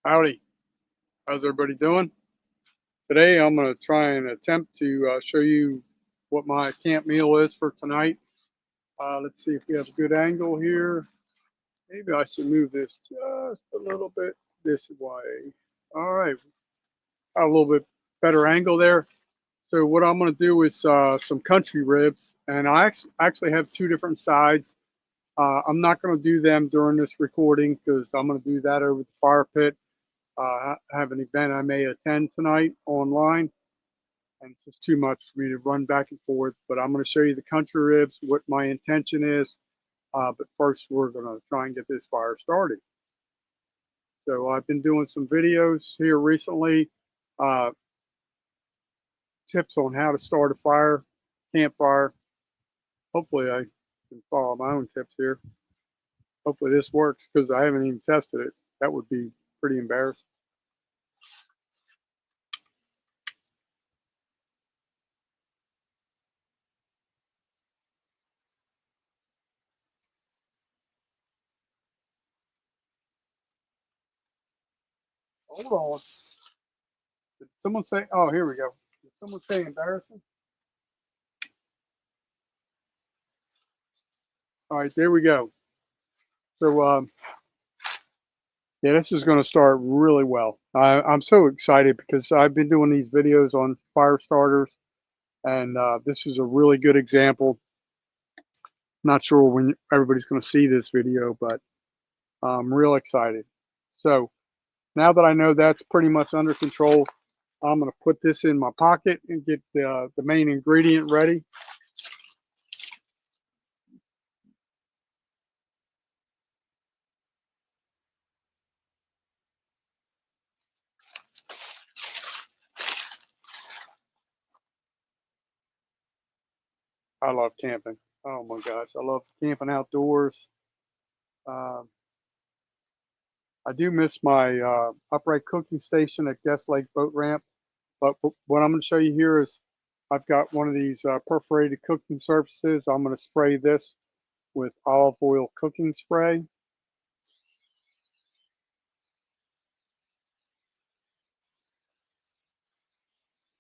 Howdy, how's everybody doing? Today I'm going to try and attempt to show you what my camp meal is for tonight. Let's see if we have a good angle here. Maybe I should move this just a little bit this way. All right, got a little bit better angle there. So what I'm going to do is some country ribs, and I actually have two different sides. I'm not going to do them during this recording because I'm going to do that over the fire pit. I have an event I may attend tonight online, and it's just too much for me to run back and forth. But I'm going to show you the country ribs, what my intention is. But first, we're going to try and get this fire started. So I've been doing some videos here recently, uh, tips on how to start a fire, campfire. Hopefully, I can follow my own tips here. Hopefully, this works because I haven't even tested it. That would be pretty embarrassing. Hold on. Did someone say, oh, here we go. Did someone say embarrassing? All right, there we go. So, yeah, this is going to start really well. I'm so excited because I've been doing these videos on fire starters, and this is a really good example. Not sure when everybody's going to see this video, but I'm real excited. So now that I know that's pretty much under control, I'm going to put this in my pocket and get the main ingredient ready. I love camping. Oh my gosh, I love camping outdoors. Uh, I do miss my upright cooking station at Guest Lake Boat Ramp. But what I'm going to show you here is I've got one of these perforated cooking surfaces. I'm going to spray this with olive oil cooking spray.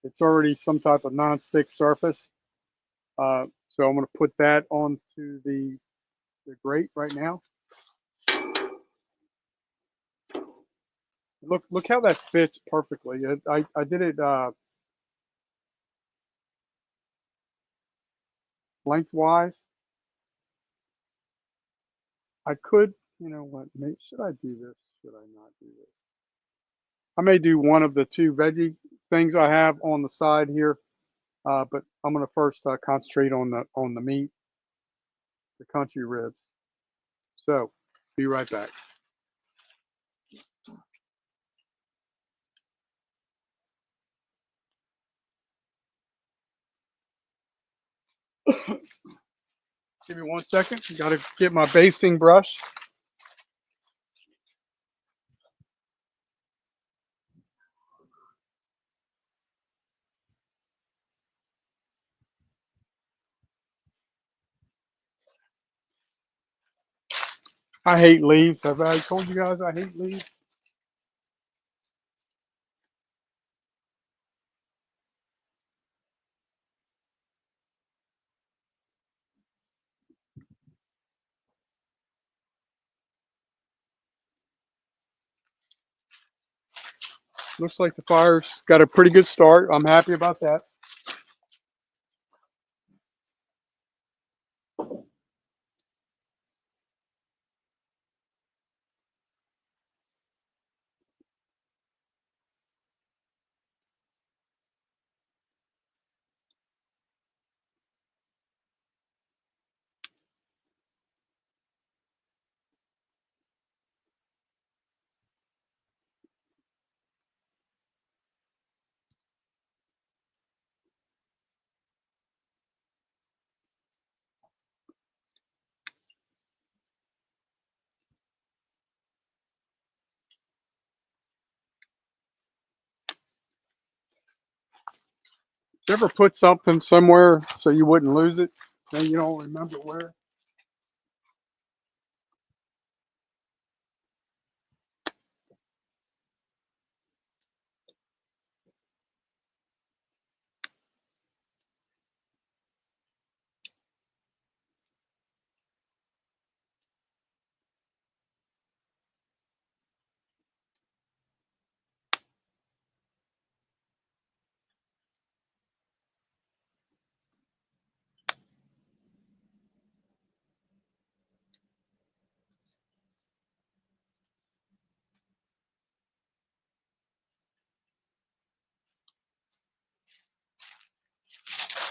It's already some type of non-stick surface. So I'm going to put that onto the grate right now. Look how that fits perfectly. I did it lengthwise. I could, you know what, should I do this? Should I not do this? I may do one of the two veggie things I have on the side here, but I'm going to first concentrate on the meat, the country ribs. So, be right back. Give me 1 second. Got to get my basting brush. I hate leaves. Have I told you guys I hate leaves? Looks like the fire's got a pretty good start. I'm happy about that. You ever put something somewhere so you wouldn't lose it? Then you don't remember where?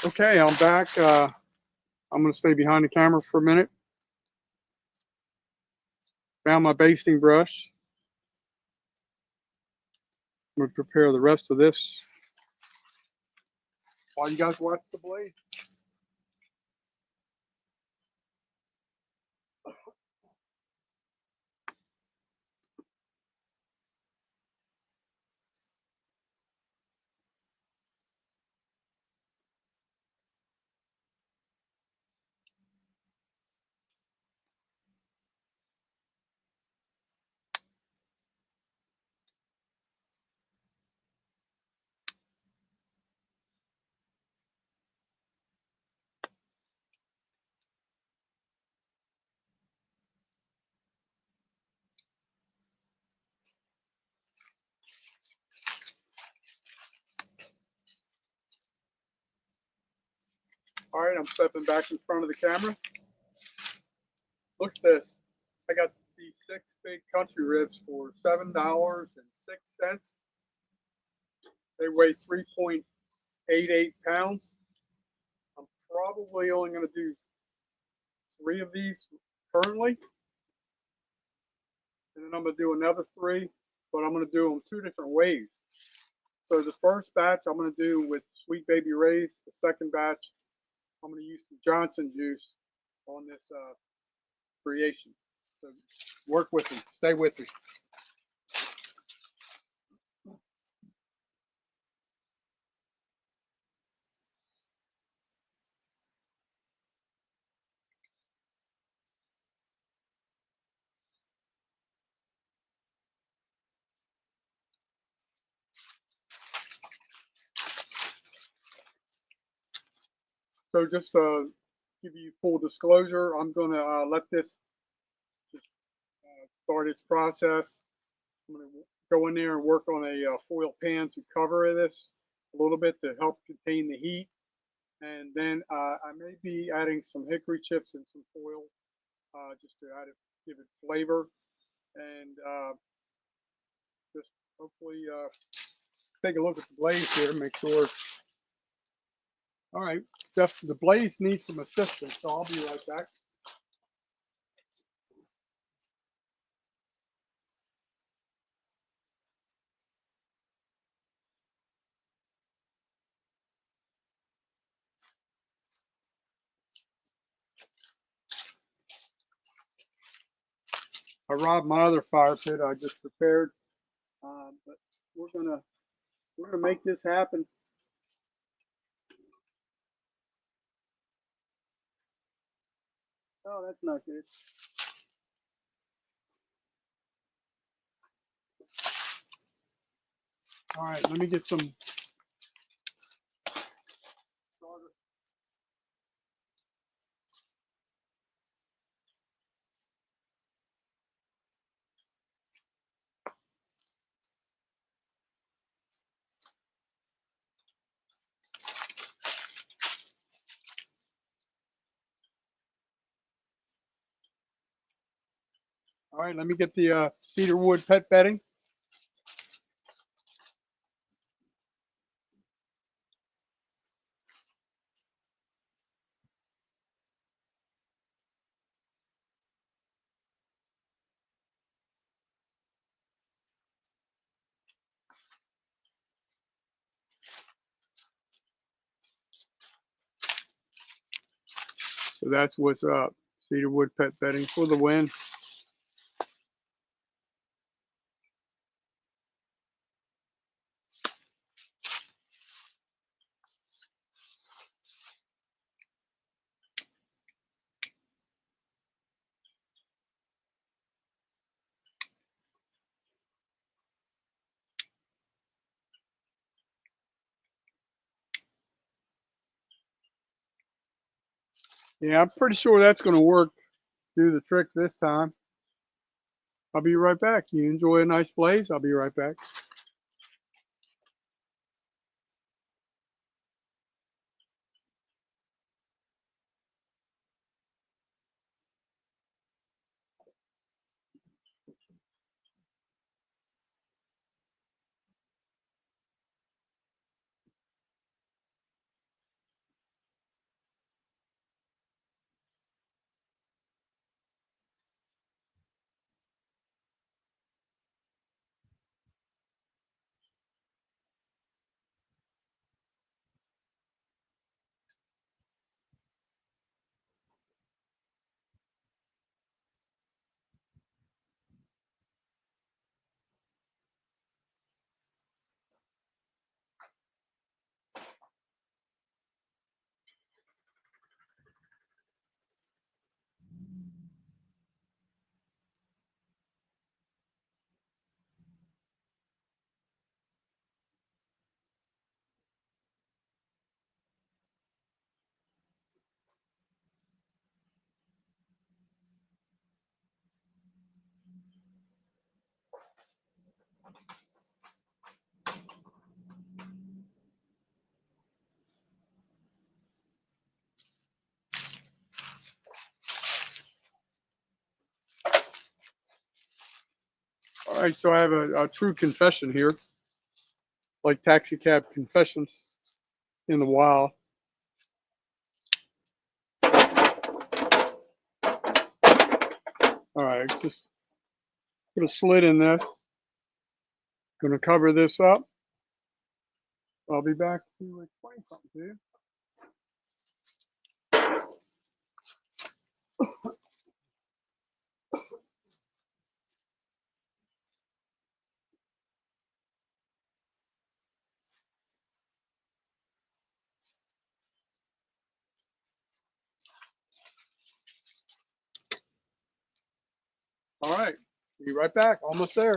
Okay, I'm back. I'm going to stay behind the camera for a minute. Found my basting brush. I'm going to prepare the rest of this while you guys watch the blaze. All right, I'm stepping back in front of the camera. Look at this. I got these 6 big country ribs for $7.06. They weigh 3.88 pounds. I'm probably only going to do 3 of these currently, and then I'm going to do another 3, but I'm going to do them 2 different ways. So the first batch I'm going to do with Sweet Baby Ray's. The second batch I'm going to use some Johnson juice on this creation. So work with me. Stay with me. So just give you full disclosure, I'm going to let this just start its process. I'm going to go in there and work on a foil pan to cover this a little bit to help contain the heat. And then I may be adding some hickory chips and some foil just to give it flavor. And just hopefully take a look at the blaze here, make sure. All right, the blaze needs some assistance, so I'll be right back. I robbed my other fire pit I just prepared, but we're gonna make this happen. Oh, that's not good. All right, let me get some starter. All right, let me get the cedar wood pet bedding. So that's what's up. Cedar wood pet bedding for the win. Yeah, I'm pretty sure that's going to work. Do the trick this time. I'll be right back. You enjoy a nice blaze. I'll be right back. All right, so I have a true confession here, like taxi cab confessions in the wild. All right, just put a slit in this. Going to cover this up. I'll be back to explain something to you. All right, be right back. Almost there.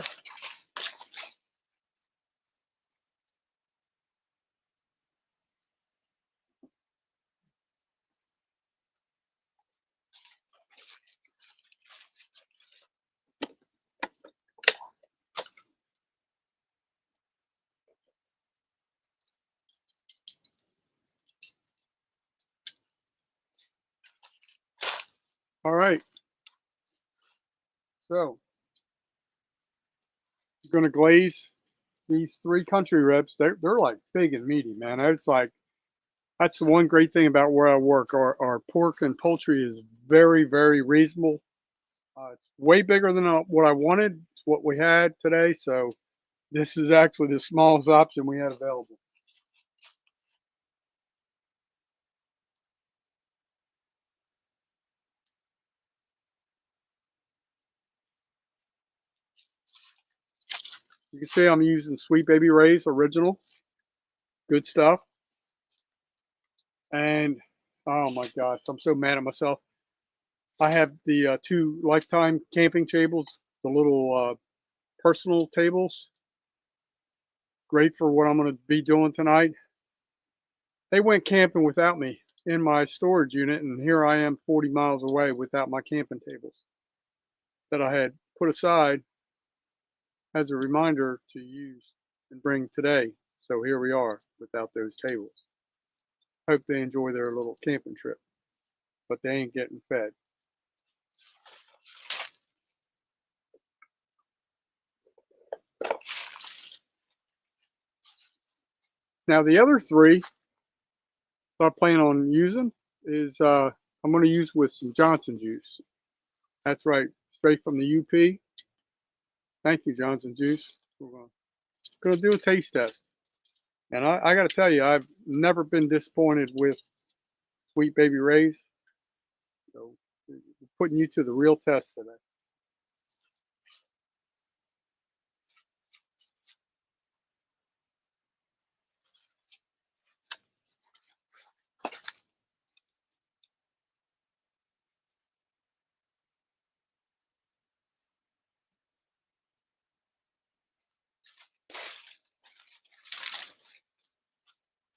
All right, so I'm going to glaze these 3 country ribs. They're like big and meaty, man. It's like that's the one great thing about where I work. Our pork and poultry is very, very reasonable. It's way bigger than what I wanted. It's what we had today. So this is actually the smallest option we had available. You can see I'm using Sweet Baby Ray's original. Good stuff. And oh my gosh, I'm so mad at myself. I have the 2 Lifetime camping tables, the little personal tables. Great for what I'm going to be doing tonight. They went camping without me in my storage unit, and here I am 40 miles away without my camping tables that I had put aside as a reminder to use and bring today. So here we are without those tables. Hope they enjoy their little camping trip, but they ain't getting fed. Now the other 3 that I plan on using is I'm going to use with some Johnson juice. That's right, straight from the UP. Thank you, Johnson Juice. We're going to do a taste test. And I got to tell you, I've never been disappointed with Sweet Baby Ray's. So putting you to the real test today.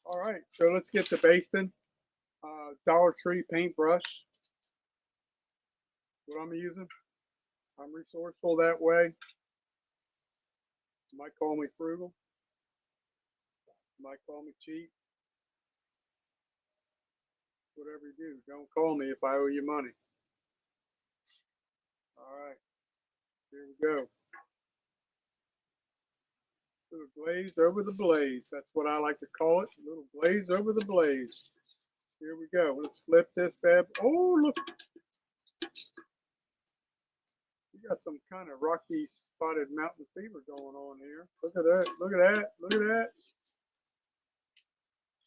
All right, so let's get to basting. Dollar Tree paintbrush. What I'm using. I'm resourceful that way. You might call me frugal. You might call me cheap. Whatever you do, don't call me if I owe you money. All right, here we go. Little glaze over the blaze. That's what I like to call it. A little glaze over the blaze. Here we go. Let's flip this bad. Oh, look. You got some kind of Rocky Spotted Mountain fever going on here. Look at that. Look at that. Look at that.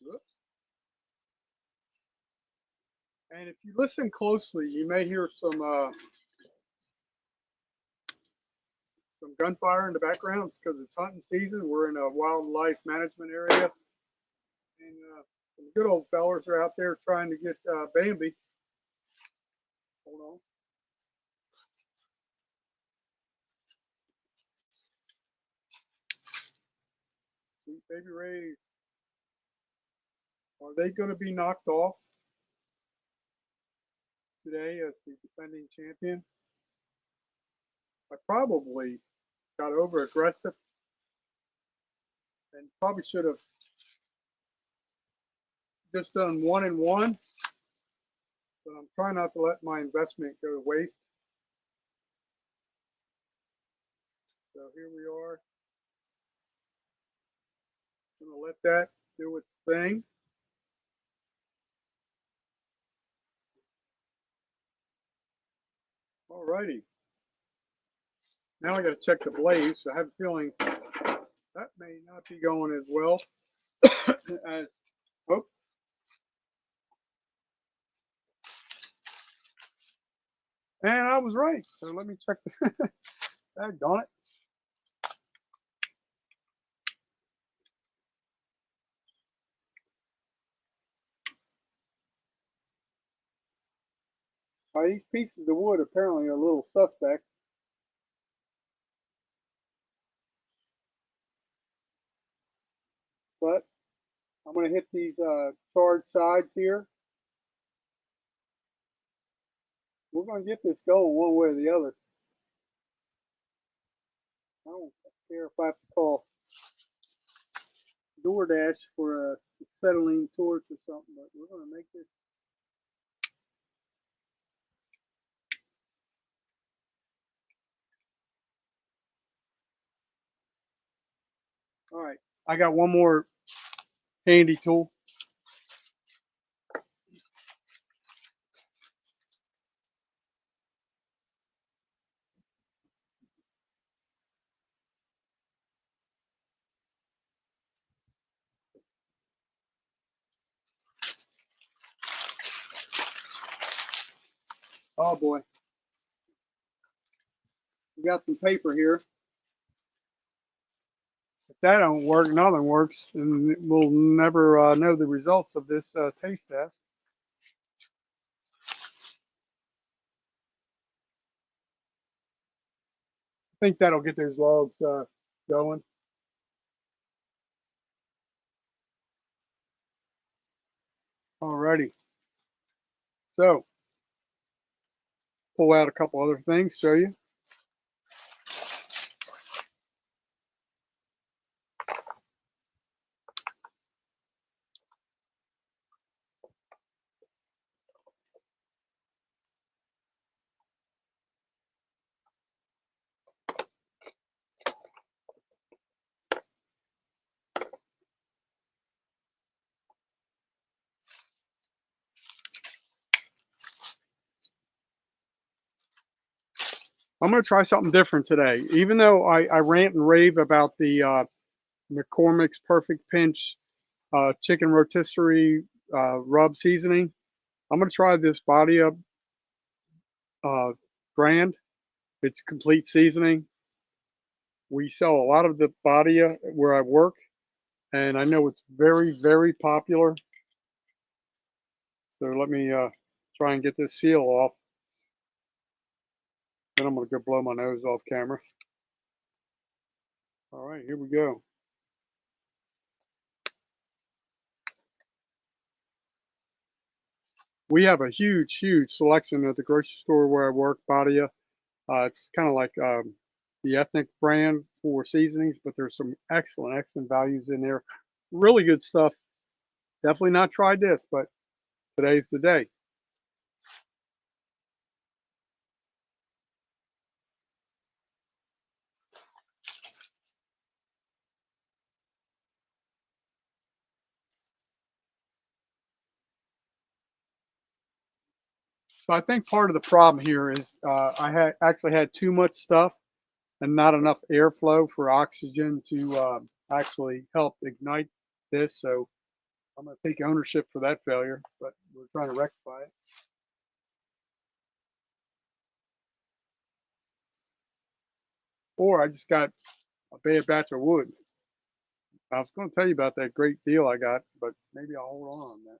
Look. And if you listen closely, you may hear some gunfire in the background because it's hunting season. We're in a wildlife management area. And some good old fellers are out there trying to get Bambi. Hold on. Sweet Baby Ray's. Are they going to be knocked off today as the defending champion? I probably got over aggressive and probably should have just done 1 and 1. But I'm trying not to let my investment go to waste. So So here we are. I'm gonna let that do its thing. Alrighty. Now I got to check the blaze. I have a feeling that may not be going as well as. Oh, and I was right. So let me check the. Daggone it. These pieces of wood apparently are a little suspect, but I'm going to hit these charred sides here. We're going to get this going one way or the other. I don't care if I have to call DoorDash for a acetylene torch or something, but we're going to make this. All right, I got one more handy tool. Oh boy, we got some paper here. If that don't work, nothing works, and we'll never know the results of this taste test. I think that'll get those logs going. Alrighty. So pull out a couple other things, show you. I'm going to try something different today. Even though I rant and rave about the McCormick's Perfect Pinch chicken rotisserie rub seasoning, I'm going to try this Badia uh, brand. It's complete seasoning. We sell a lot of the Badia where I work, and I know it's very, very popular. So let me try and get this seal off. Then I'm going to go blow my nose off camera. All right, here we go. We have a huge, huge selection at the grocery store where I work, Badia. It's kind of like the ethnic brand for seasonings, but there's some excellent, excellent values in there. Really good stuff. Definitely not tried this, but today's the day. So I think part of the problem here is I had actually had too much stuff and not enough airflow for oxygen to actually help ignite this. So I'm going to take ownership for that failure, but we're trying to rectify it. Or I just got a bad batch of wood. I was going to tell you about that great deal I got, but maybe I'll hold on that.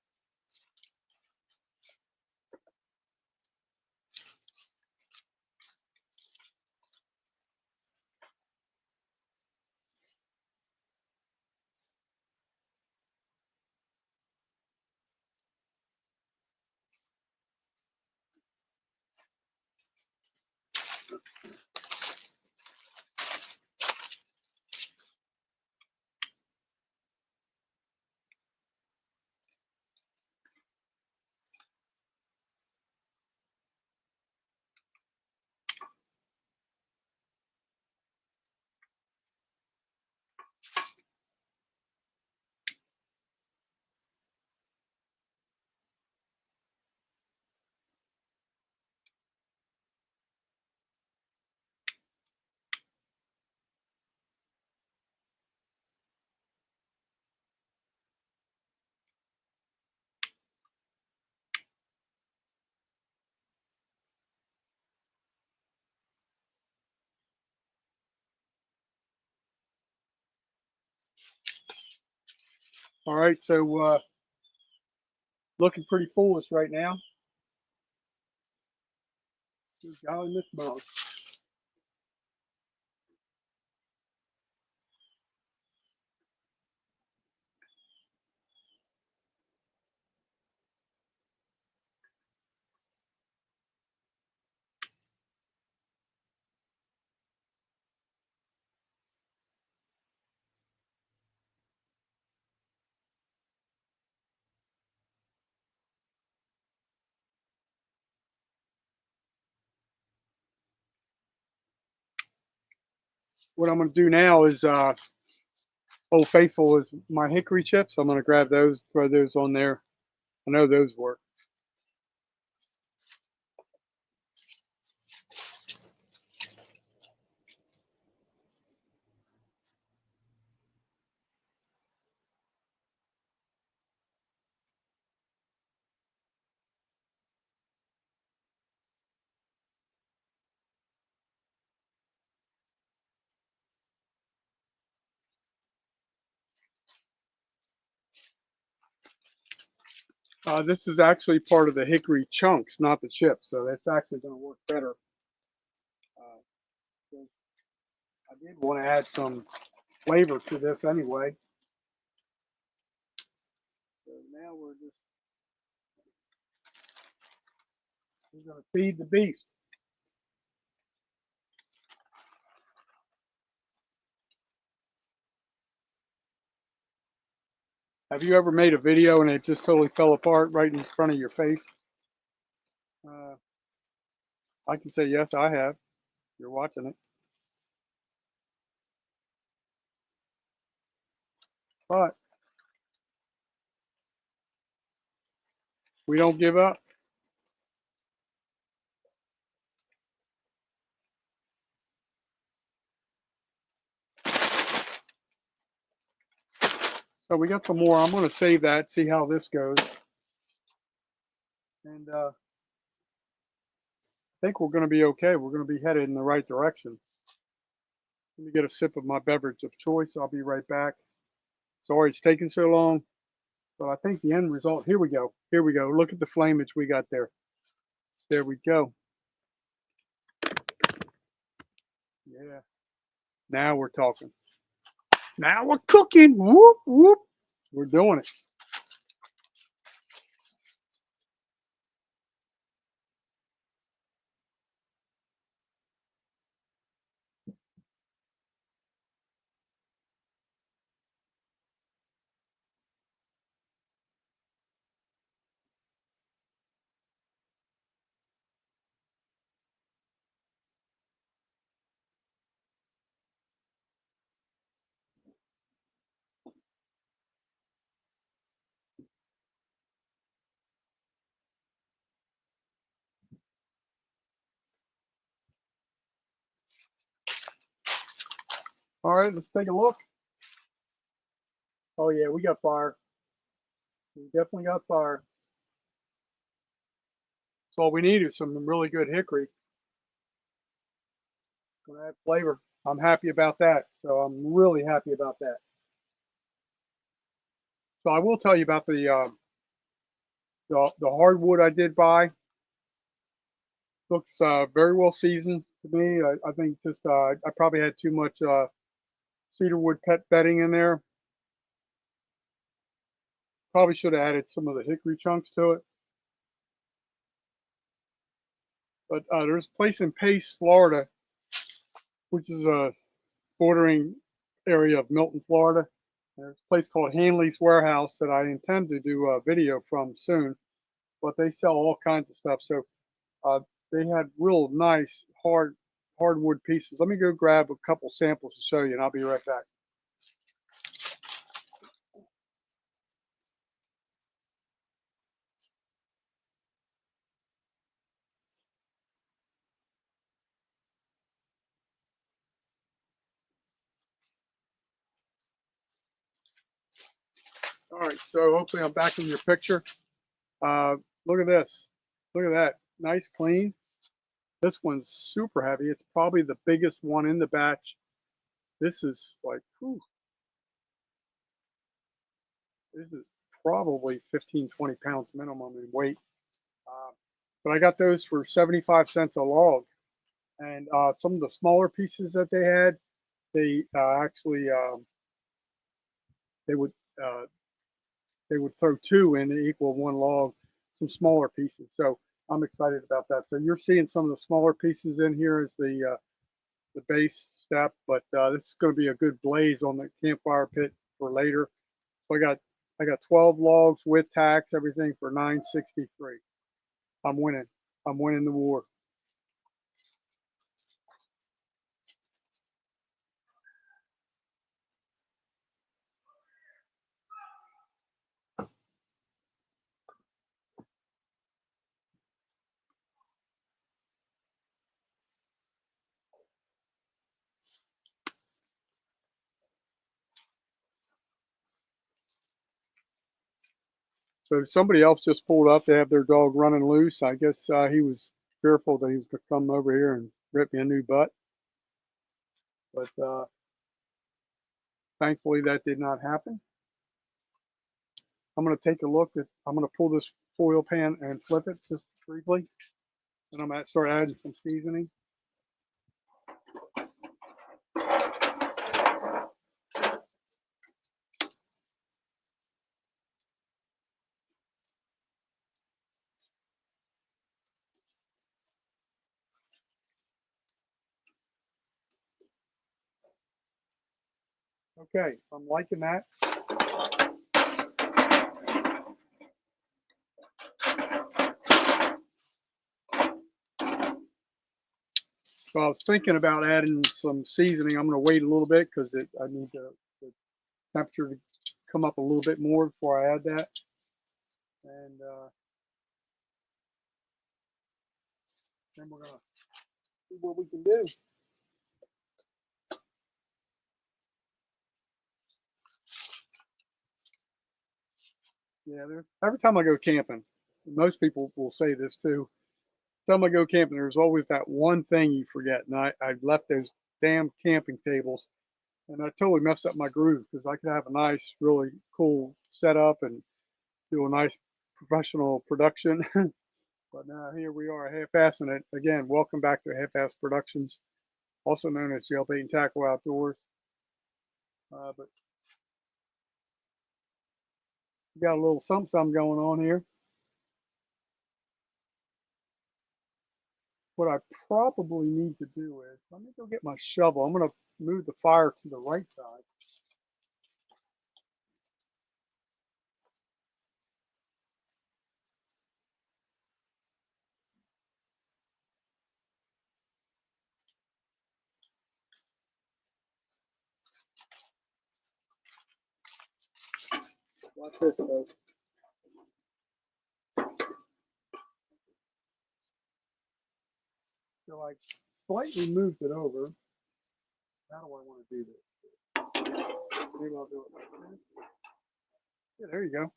All right, so looking pretty foolish right now. Good golly, Miss Mug. What I'm going to do now is Old Faithful is my hickory chips. I'm going to grab those, throw those on there. I know those work. This is actually part of the hickory chunks, not the chips, so that's actually going to work better. Uh, I did want to add some flavor to this anyway. So now we're going to feed the beast. Have you ever made a video and it just totally fell apart right in front of your face? Uh, I can say yes, I have. You're watching it, but we don't give up. So we got some more. I'm going to save that, see how this goes, and I think we're going to be okay. We're going to be headed in the right direction. Let me get a sip of my beverage of choice. I'll be right back. Sorry it's taking so long, but I think the end result. Here we go. Here we go. Look at the flamage we got there. There we go. Yeah. Now we're talking. Now we're cooking. Whoop whoop. We're doing it. All right, let's take a look. Oh yeah, we got fire. We definitely got fire. So all we need is some really good hickory. Gonna add flavor. I'm happy about that. So I'm really happy about that. So I will tell you about the hardwood I did buy. Looks very well seasoned to me. I think just I probably had too much cedarwood pet bedding in there. Probably should have added some of the hickory chunks to it. But there's a place in Pace, Florida, which is a bordering area of Milton, Florida. There's a place called Hanley's Warehouse that I intend to do a video from soon. But they sell all kinds of stuff. So uh, they had real nice hardwood pieces. Let me go grab a couple samples to show you, and I'll be right back. All right, so hopefully I'm back in your picture. Uh, Look at this. Look at that. Nice, clean. This one's super heavy. It's probably the biggest one in the batch. This is like, whew. This is probably 15, 20 pounds minimum in weight. Uh, but I got those for 75 cents a log. And some of the smaller pieces that they had, they actually they would uh, they would throw two in to equal one log, some smaller pieces. So I'm excited about that. So you're seeing some of the smaller pieces in here as the base step, but this is going to be a good blaze on the campfire pit for later. So I got 12 logs with tax, everything for 963. I'm winning. I'm winning the war. So somebody else just pulled up. They have their dog running loose. I guess he was fearful that he was going to come over here and rip me a new butt. But thankfully that did not happen. I'm going to take a look at, I'm going to pull this foil pan and flip it just briefly. And I'm going to start adding some seasoning. Okay, I'm liking that. So I was thinking about adding some seasoning. I'm going to wait a little bit because I need the temperature to come up a little bit more before I add that. And then we're going to see what we can do. Yeah, every time I go camping, most people will say this too. Every time I go camping, there's always that one thing you forget. And I left those damn camping tables, and I totally messed up my groove because I could have a nice, really cool setup and do a nice professional production. But now here we are, half-assing it. Again, welcome back to Half-Ass Productions, also known as Jailbait and Tackle Outdoors. But we got a little something going on here. What I probably need to do is, let me go get my shovel. I'm going to move the fire to the right side. Watch this, folks. So I slightly moved it over. How do I want to do this? Maybe I'll do it like this. Yeah, there you go.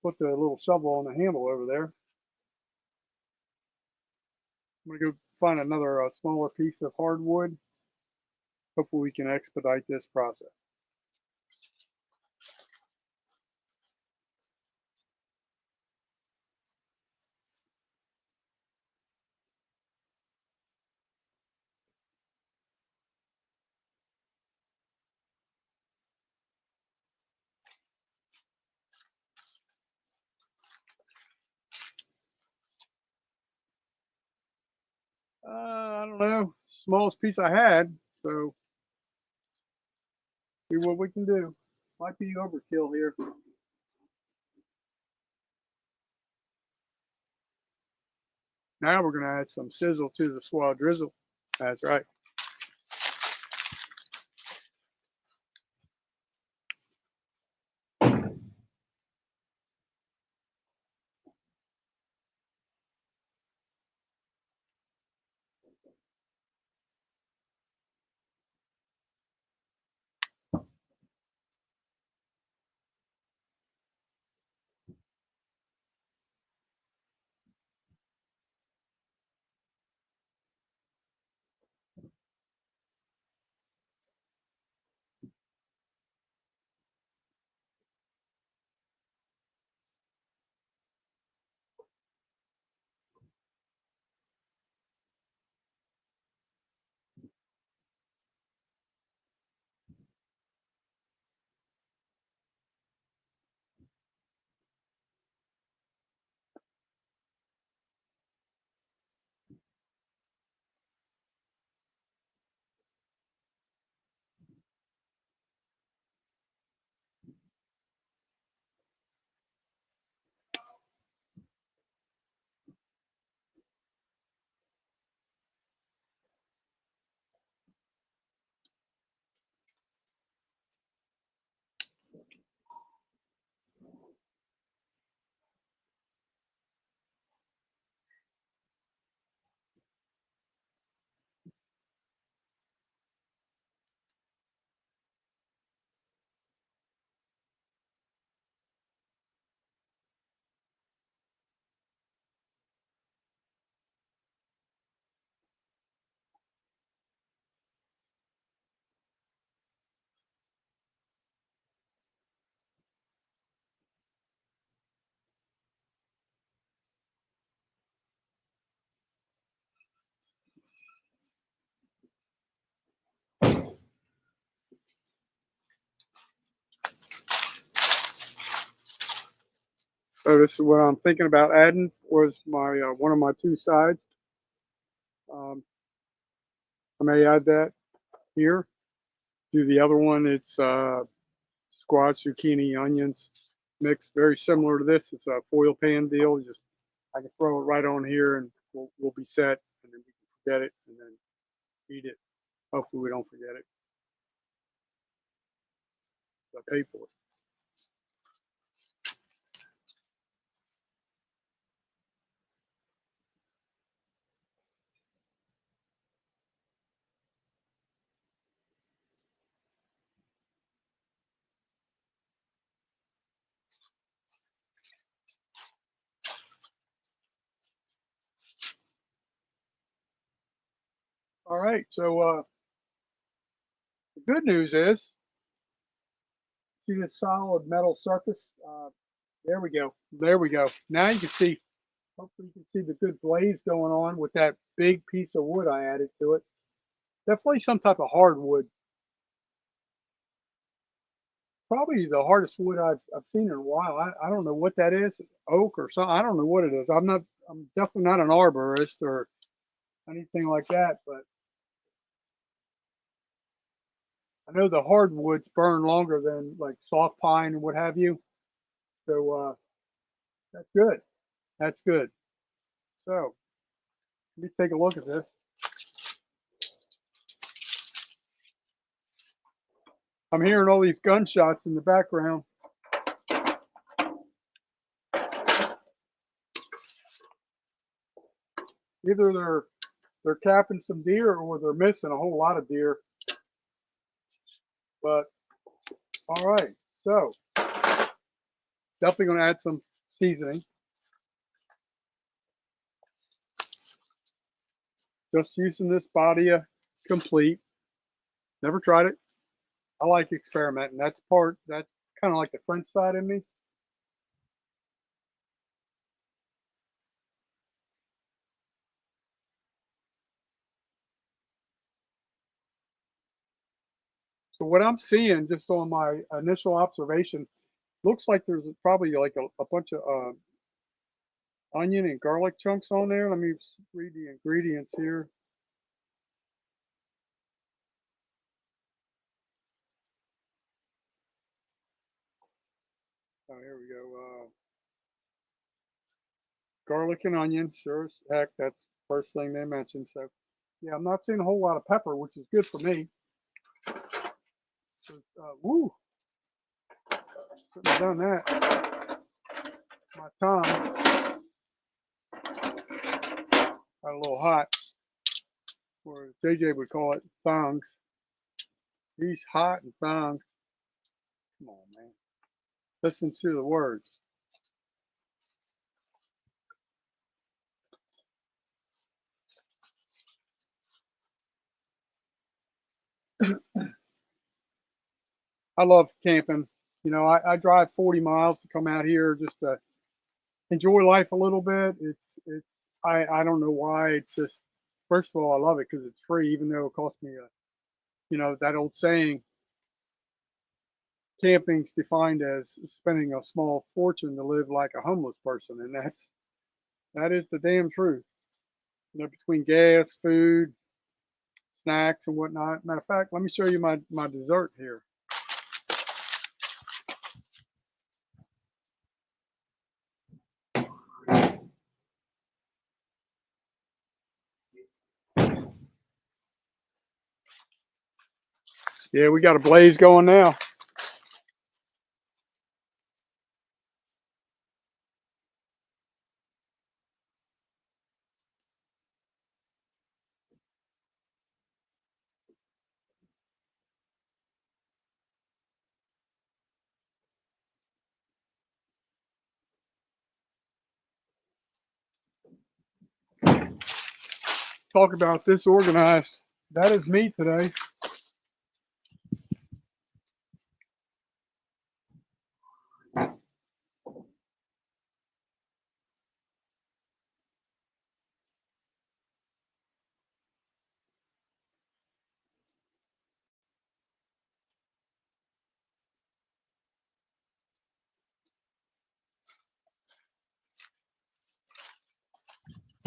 Put the little shovel on the handle over there. I'm going to go find another smaller piece of hardwood. Hopefully we can expedite this process. I don't know. Smallest piece I had. So see what we can do. Might be overkill here. Now we're going to add some sizzle to the swell drizzle. That's right. So this is what I'm thinking about adding was my one of my two sides. Um, I may add that here. Do the other one. It's squash, zucchini, onions mix. Very similar to this. It's a foil pan deal. Just I can throw it right on here and we'll be set. And then we can forget it and then eat it. Hopefully we don't forget it. I pay for it. All right. So the good news is, see this solid metal surface? There we go. There we go. Now you can see, hopefully you can see the good blaze going on with that big piece of wood I added to it. Definitely some type of hardwood. Probably the hardest wood I've seen in a while. I don't know what that is, oak or something. I don't know what it is. I'm definitely not an arborist or anything like that, but I know the hardwoods burn longer than like soft pine and what have you. So that's good. That's good. So let me take a look at this. I'm hearing all these gunshots in the background. Either they're capping some deer or they're missing a whole lot of deer. But all right, so definitely going to add some seasoning. Just using this Badia Complete. Never tried it. I like experimenting. That's kind of like the French side in me. So what I'm seeing just on my initial observation, looks like there's probably like a bunch of onion and garlic chunks on there. Let me read the ingredients here. Oh, here we go. Garlic and onion, sure as heck. That's the first thing they mentioned. So, yeah, I'm not seeing a whole lot of pepper, which is good for me. So, woo, shouldn't have done that. My tongue got a little hot, or JJ would call it thongs. He's hot and thongs. Come on, man. Listen to the words. I love camping. You know, I drive 40 miles to come out here just to enjoy life a little bit. It's I don't know why. It's just first of all I love it because it's free, even though it costs me a that old saying, camping's defined as spending a small fortune to live like a homeless person, and that is the damn truth. Between gas, food, snacks, and whatnot. Matter of fact, let me show you my dessert here. Yeah, we got a blaze going now. Talk about disorganized. That is me today.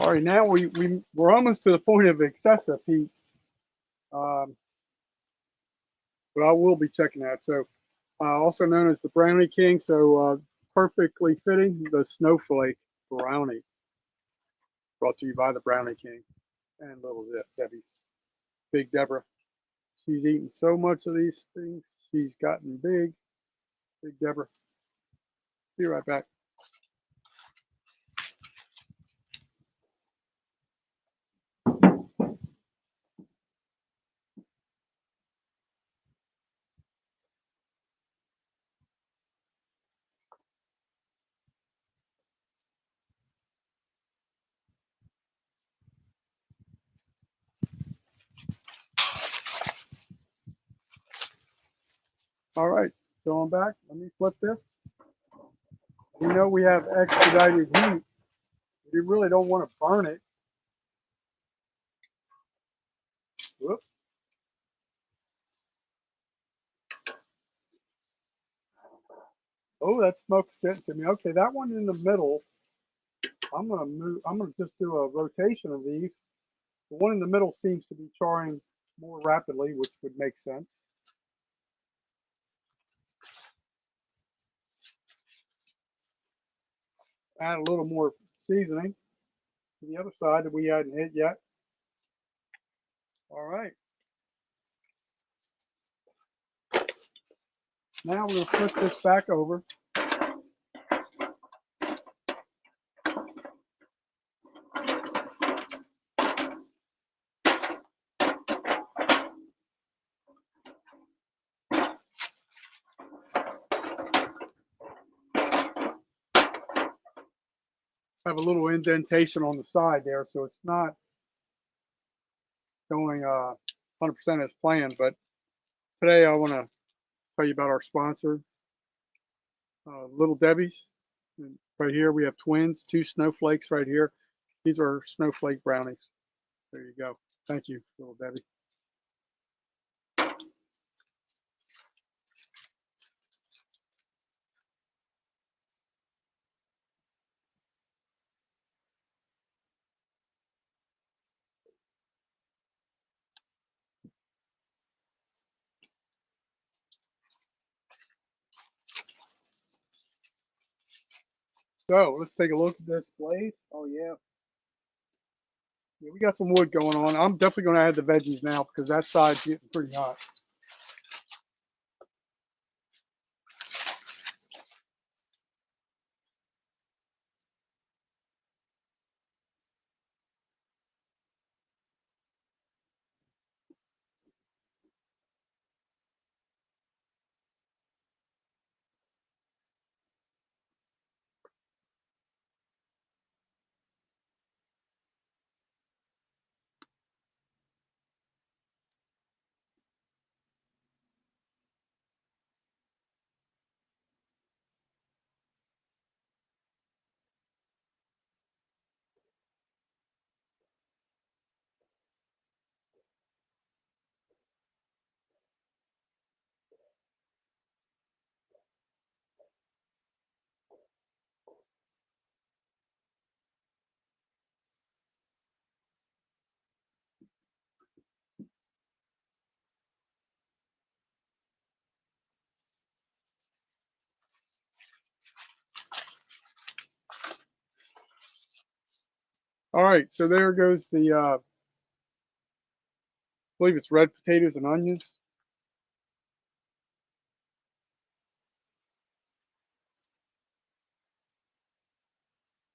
All right, now we're almost to the point of excessive heat, um, but I will be checking that. So, also known as the Brownie King. So, perfectly fitting, the Snowflake Brownie, brought to you by the Brownie King and Little Debbie, Big Deborah. She's eaten so much of these things, she's gotten big. Big Deborah. Be right back. All right, so I'm back. Let me flip this. We know we have expedited heat. We really don't want to burn it. Whoops. Oh, that smoke's getting to me. Okay, that one in the middle, I'm gonna move. I'm gonna just do a rotation of these. The one in the middle seems to be charring more rapidly, which would make sense. Add a little more seasoning to the other side that we hadn't hit yet. All right. Now we're gonna flip this back over. Have a little indentation on the side there, so it's not going 100% as planned. But today I want to tell you about our sponsor, Little Debbie's. And right here we have twins, two snowflakes right here. These are snowflake brownies. There you go. Thank you, Little Debbie. So let's take a look at this blaze. Oh yeah. Yeah, we got some wood going on. I'm definitely going to add the veggies now because that side's getting pretty hot. All right, so there goes the, I believe it's red potatoes and onions.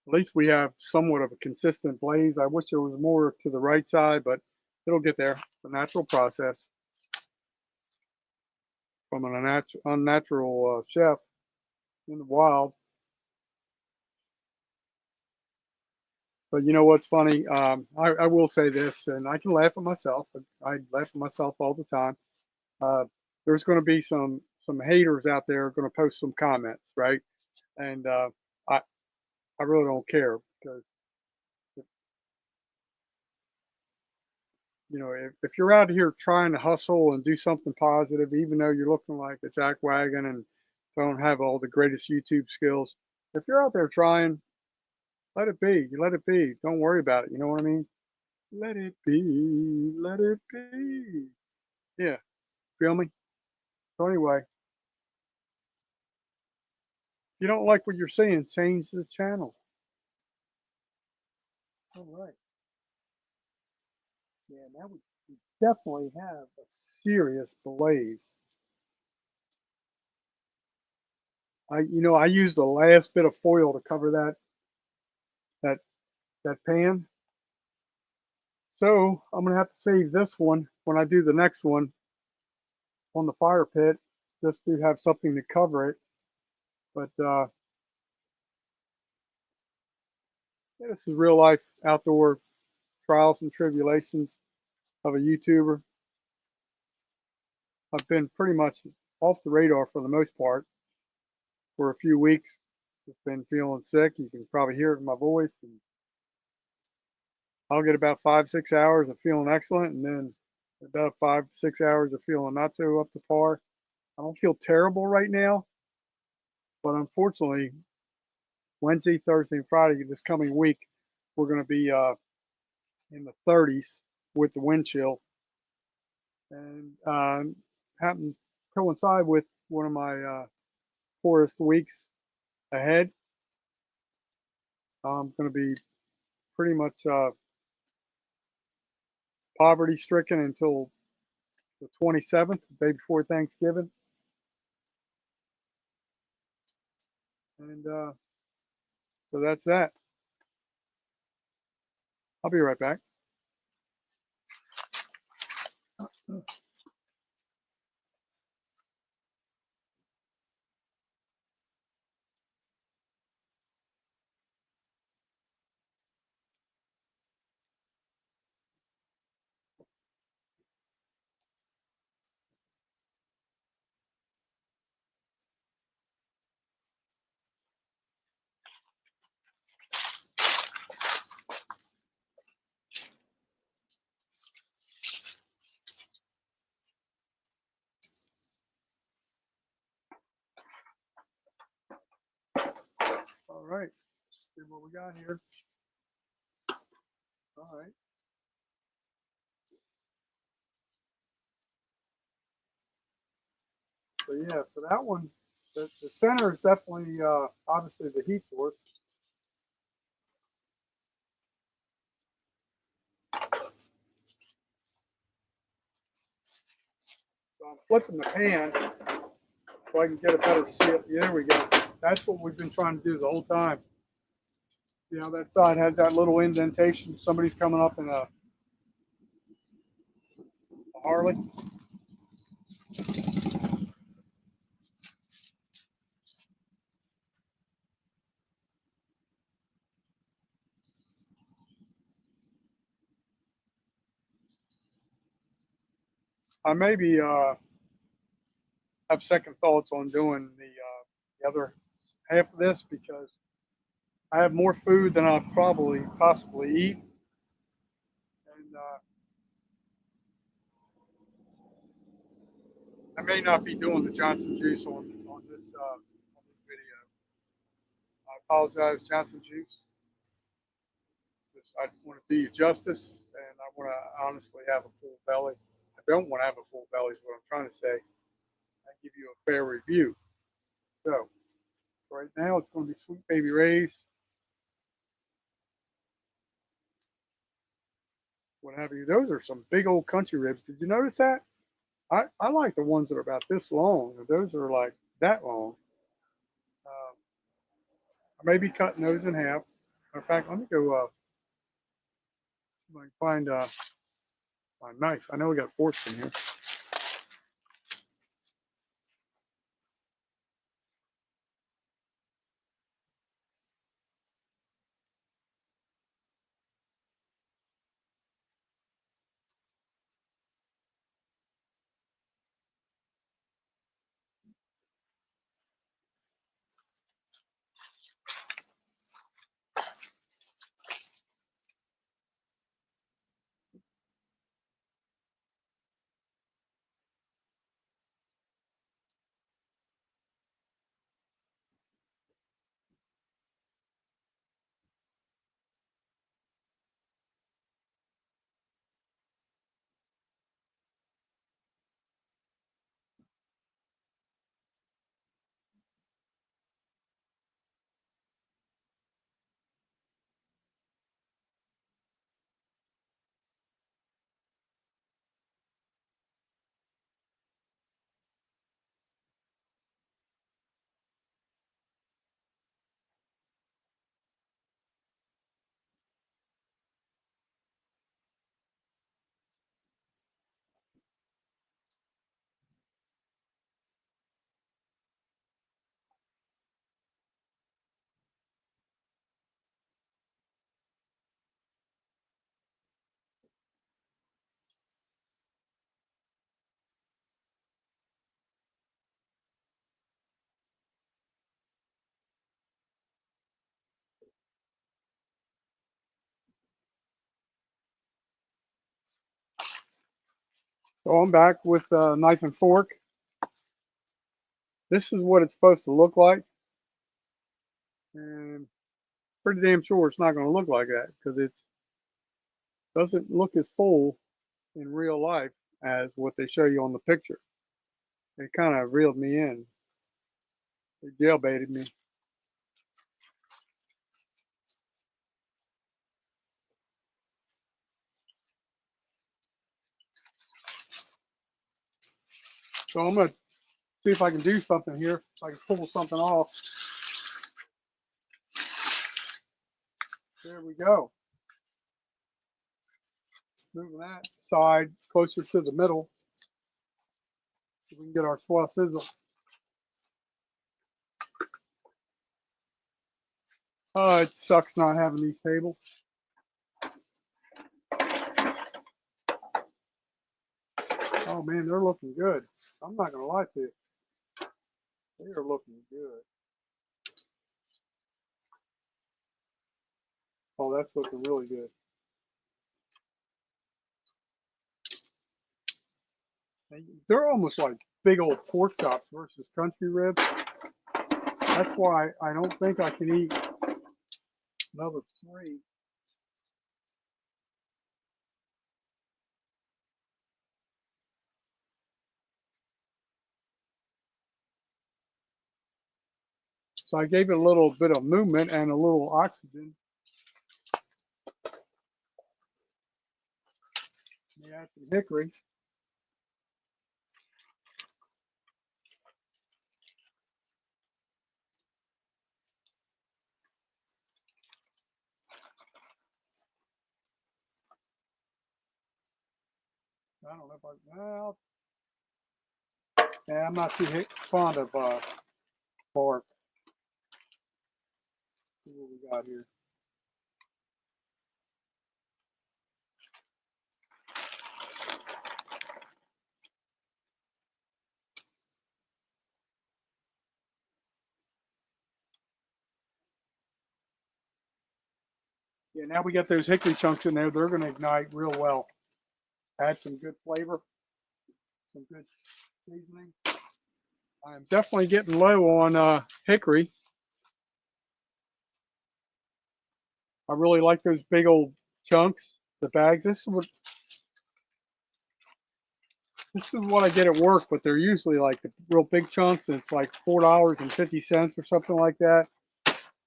At least we have somewhat of a consistent blaze. I wish there was more to the right side, but it'll get there. It's a natural process from an unnatural chef in the wild. But you know what's funny? I will say this, and I can laugh at myself. I laugh at myself all the time. Uh, there's going to be some haters out there going to post some comments, right? And I I really don't care because you know if you're out here trying to hustle and do something positive, even though you're looking like a jackwagon and don't have all the greatest YouTube skills, if you're out there trying, Let it be. You let it be. Don't worry about it. You know what I mean? Let it be. Let it be. Yeah. Feel me? So anyway, if you don't like what you're seeing, change the channel. All right. Yeah, now we definitely have a serious blaze. I used the last bit of foil to cover that that pan. So I'm gonna have to save this one when I do the next one on the fire pit, just to have something to cover it. But yeah, this is real life outdoor trials and tribulations of a YouTuber. I've been pretty much off the radar for the most part for a few weeks. Just been feeling sick. You can probably hear it in my voice. And I'll get about 5, 6 hours of feeling excellent, and then about 5, 6 hours of feeling not so up to par. I don't feel terrible right now, but unfortunately, Wednesday, Thursday, and Friday this coming week, we're going to be in the 30s with the wind chill, and happen to coincide with one of my poorest weeks ahead. I'm going to be pretty much poverty stricken until the 27th, the day before Thanksgiving, and so that's that. I'll be right back. All right, see what we got here. All right. So yeah, for that one, the center is definitely obviously the heat source. So I'm flipping the pan so I can get a better see it. Yeah, there we go. That's what we've been trying to do the whole time. You know, that side had that little indentation. Somebody's coming up in a Harley. I maybe have second thoughts on doing the other half of this because I have more food than I'll probably possibly eat, and I may not be doing the Johnson juice on this video. I apologize, Johnson juice. I want to do you justice, and I want to honestly have a full belly. I don't want to have a full belly, is what I'm trying to say. I give you a fair review. So right now, it's going to be Sweet Baby Ray's, what have you. Those are some big old country ribs. Did you notice that? I like the ones that are about this long. Those are like that long. I may be cutting those in half. In fact, let me go see if I can find my knife. I know we got forks in here. So I'm back with a knife and fork. This is what it's supposed to look like. And pretty damn sure it's not going to look like that because it doesn't look as full in real life as what they show you on the picture. It kind of reeled me in. It jailbaited me. So I'm going to see if I can do something here. If I can pull something off. There we go. Moving that side closer to the middle so we can get our swell sizzle. Oh, it sucks not having these tables. Oh man, they're looking good. I'm not gonna lie to you. They are looking good. Oh, that's looking really good. They're almost like big old pork chops versus country ribs. That's why I don't think I can eat another 3. So I gave it a little bit of movement and a little oxygen. Let me add some hickory. I don't know if well, yeah, I'm not too fond of bark. See what we got here. Yeah, now we got those hickory chunks in there. They're going to ignite real well. Add some good flavor, some good seasoning. I'm definitely getting low on hickory. I really like those big old chunks, the bags. This is what I get at work, but they're usually like the real big chunks. And it's like $4.50 or something like that.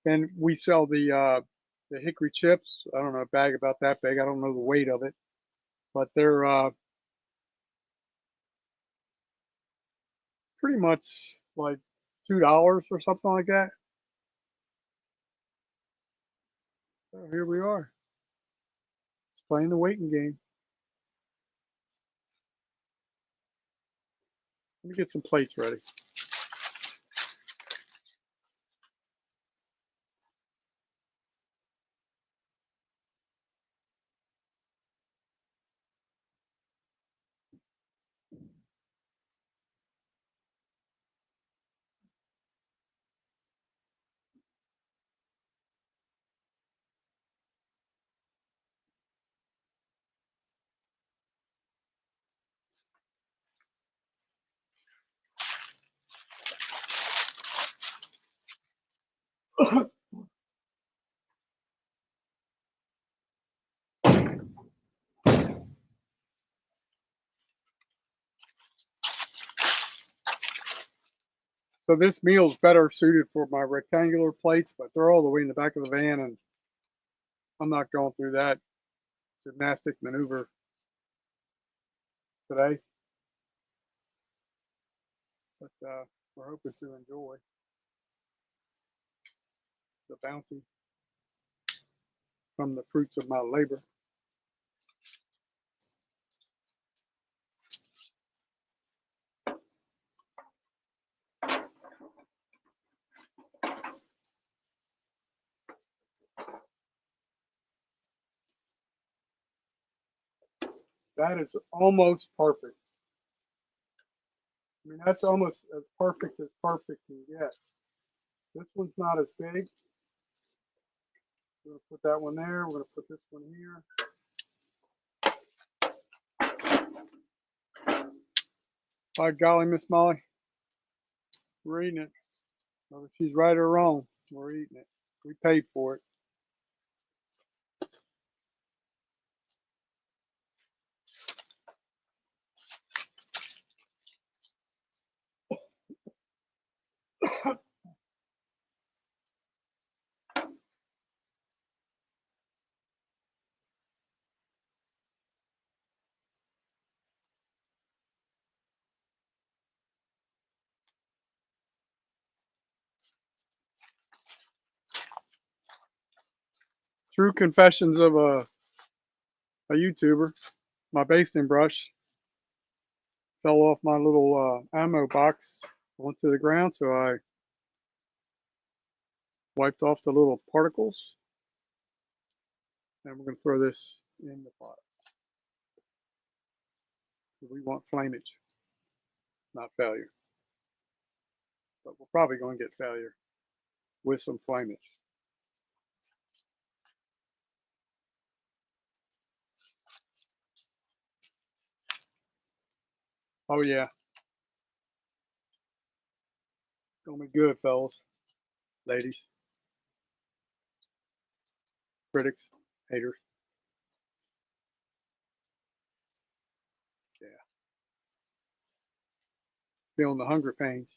And we sell the hickory chips. I don't know, a bag about that big. I don't know the weight of it, but they're pretty much like $2 or something like that. So here we are, just playing the waiting game. Let me get some plates ready. So this meal is better suited for my rectangular plates, but they're all the way in the back of the van, and I'm not going through that gymnastic maneuver today. But we're hoping to enjoy the bounty from the fruits of my labor. That is almost perfect. I mean, that's almost as perfect can get. This one's not as big. We're going to put that one there. We're going to put this one here. By golly, Miss Molly, we're eating it. Whether she's right or wrong, we're eating it. We paid for it. True confessions of a YouTuber. My basting brush fell off my little ammo box onto the ground, so I wiped off the little particles, and we're going to throw this in the pot. We want flamage, not failure. But we're probably going to get failure with some flamage. Oh yeah, it's gonna be good, fellas, ladies, critics, haters. Yeah, feeling the hunger pains.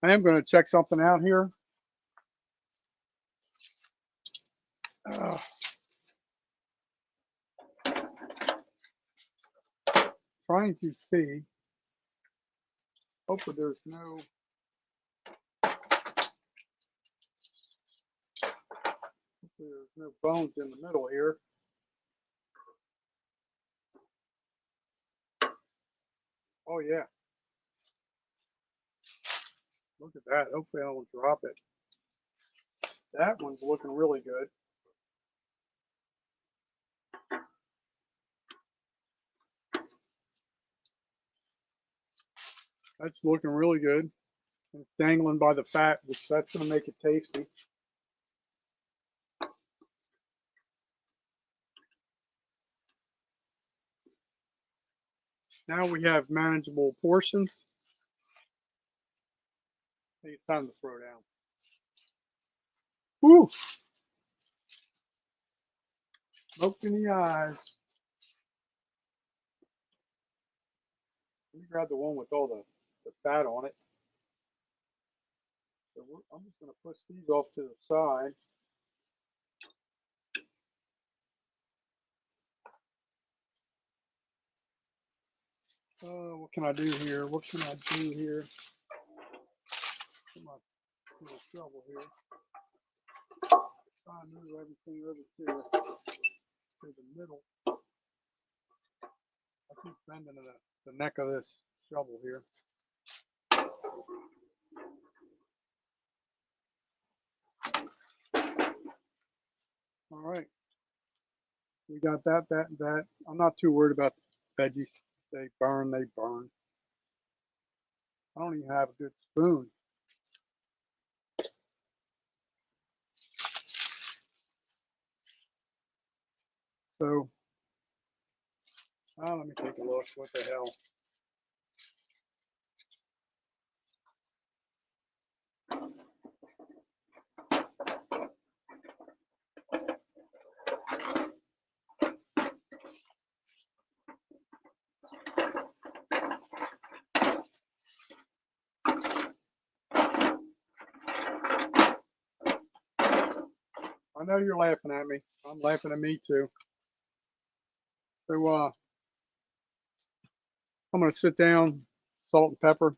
I am going to check something out here. Uh, Trying to see. Hopefully, there's no bones in the middle here. Oh yeah, look at that. Hopefully, I will drop it. That one's looking really good. That's looking really good. It's dangling by the fat, which that's going to make it tasty. Now we have manageable portions. I think it's time to throw down. Woo! Smoke in the eyes. Let me grab the one with all the fat on it. So I'm just going to push these off to the side. What can I do here? What can I do here? Put my little shovel here. Try and move everything over to the middle. I keep bending the neck of this shovel here. All right. We got that, and that. I'm not too worried about veggies. They burn, they burn. I don't even have a good spoon. So, let me take a look. What the hell? I know you're laughing at me. I'm laughing at me too. So, I'm going to sit down, salt and pepper.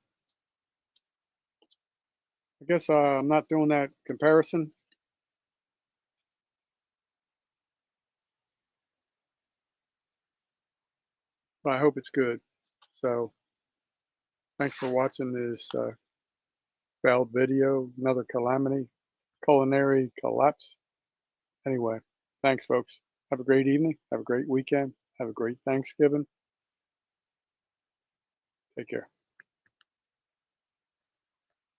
I guess I'm not doing that comparison. But I hope it's good. So Thanks for watching this failed video. Another calamity, culinary collapse. Anyway, thanks, folks. Have a great evening. Have a great weekend. Have a great Thanksgiving. Take care.